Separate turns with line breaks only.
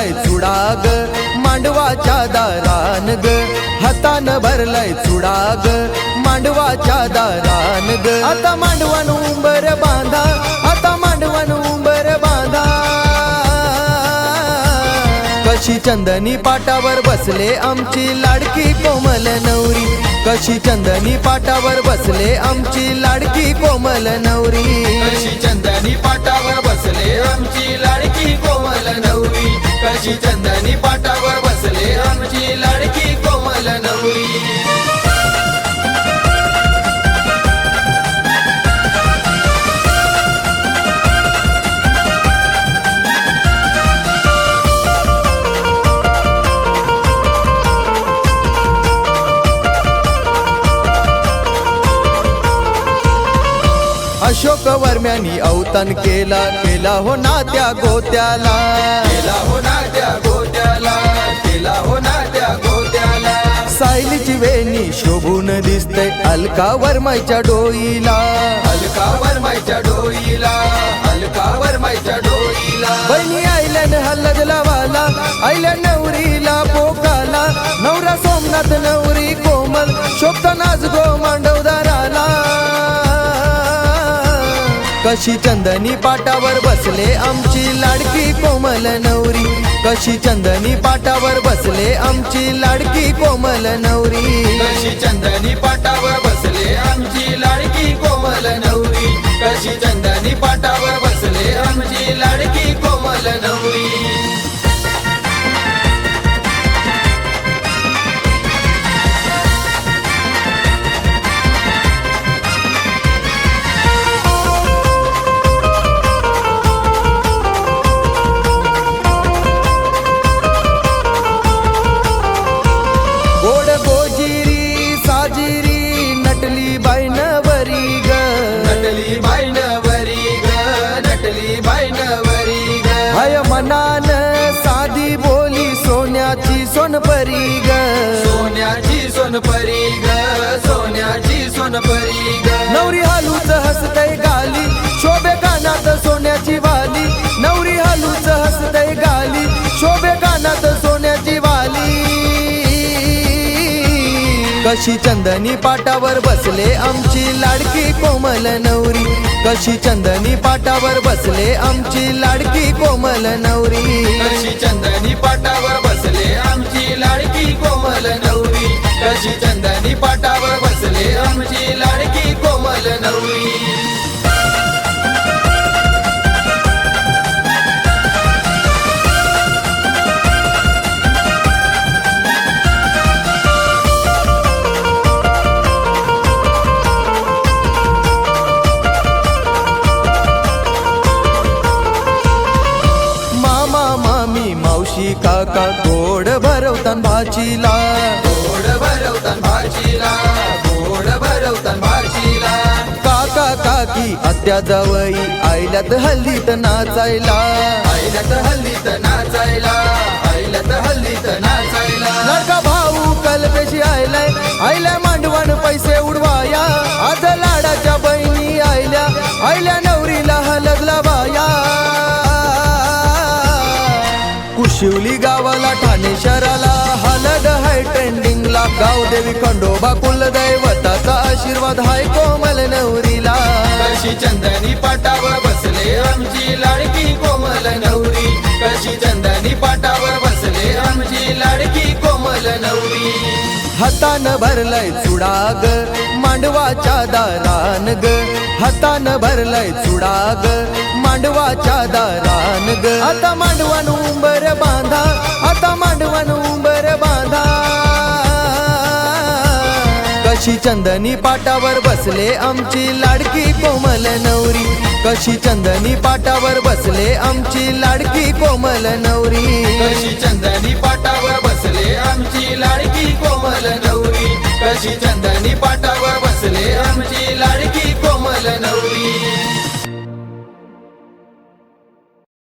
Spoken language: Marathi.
भरलाय चुडाग मांडवाच्या दारान ग, हातानं भरलाय चुडाग मांडवाच्या दारान ग। आता मांडवान उंबर बांधा, आता मांडवान उंबर बांधा। कशी चंदनी पाटावर बसले आमची लाडकी कोमल नवरी, कशी चंदनी पाटावर बसले आमची लाडकी कोमल नवरी,
कशी चंदनी पाटावर बसले आमची लाडकी कोमल नवरी, कशी चंदनी पाटावर बसले आमची लाडकी कोमल नवरी।
अशोक वर्म्यानी अवतान केला, केला हो ना त्या गोत्याला,
केला हो ना त्या गोत्याला, केला हो ना त्या गोत्याला।
सायलीची वेणी शोभून दिसते अलका वर्माच्या डोईला,
अलका वर्माच्या डोईला, अलका वर्माच्या डोईला।
बहिणी आईल्यान हल्लद लावाला, आईल्या नवरीला पोकाला, नवरा सोमनाथ नवरी कोमल शोभता नाच गो मांडवदाराला। कशी चंदनी पाटावर बसले आमची लाडकी कोमल नवरी, कशी चंदनी पाटावर बसले आमची लाडकी कोमल नवरी,
कशी चंदनी पाटावर बसले आमची लाडकी कोमल नवरी, कशी चंदनी पाटावर बसले आमची लाडकी कोमल नवरी।
गोड गोजिरी साजिरी नटली बाई नवरी ग,
नटली बाई नवरी ग, नटली बाई नवरी ग।
हाय मनान साधी बोली सोन्याची सोनपरी ग,
सोन्याची सोनपरी ग, सोन्याची सोनपरी ग।
नवरी हालूच हसतय गाली शोभे कानात सोन्याची वाली, नवरी हालूच हसतय गाली शोभे कानात सोन्याची वाली। कशी चंदनी पाटावर बसले आमची लाडकी कोमल नवरी, कशी चंदनी पाटावर बसले आमची लाडकी कोमल नवरी,
कशी चंदनी पाटावर बसले आमची लाडकी कोमल नवरी, कशी चंदनी पाटावर बसले आमची लाडकी कोमल नवरी।
मावशी काका गोड भरवतान भाचीला,
गोड भरवतान भाचीला, गोड भरवतान भाचीला।
काका काकी आत्या जावई आईल्यात हल्लीत नाचायला,
आईल्यात हल्लीत नाचायला, आईल्यात हल्लीत नाचायला।
लाडका भाऊ कलपेशी आयलाय, आईल्या मांडवान पैसे उडवाया, आज लाडाच्या बहिणी आयल्या, आईल्या नवरीला हलद लावाया। कुशिवली गावाला ठाणे शहराला हलद हाय ट्रेंडिंगला, गावदेवी खंडोबा कुलदैवताचा आशीर्वाद हाय कोमल नवरीला।
कशी चंदनी पाटावर बसले आमची लाडकी कोमल नवरी, कशी चंदनी पाटावर बसले आमची लाडकी कोमल नवरी।
हातानं भरलाय चुडाग मांडवाच्या दारान ग, हातानं भरलाय चुडाग मांडवाच्या दारान ग। आता मांडवान उंबर बांधा, आता मांडवान उंबर बांधा। कशी चंदनी पाटावर बसले आमची लाडकी कोमल नवरी, कशी चंदनी पाटावर बसले आमची लाडकी कोमल नवरी,
कशी चंदनी पाटावर बसले आमची लाडकी कोमल नवरी, कशी चंदनी पाटावर बसले आमची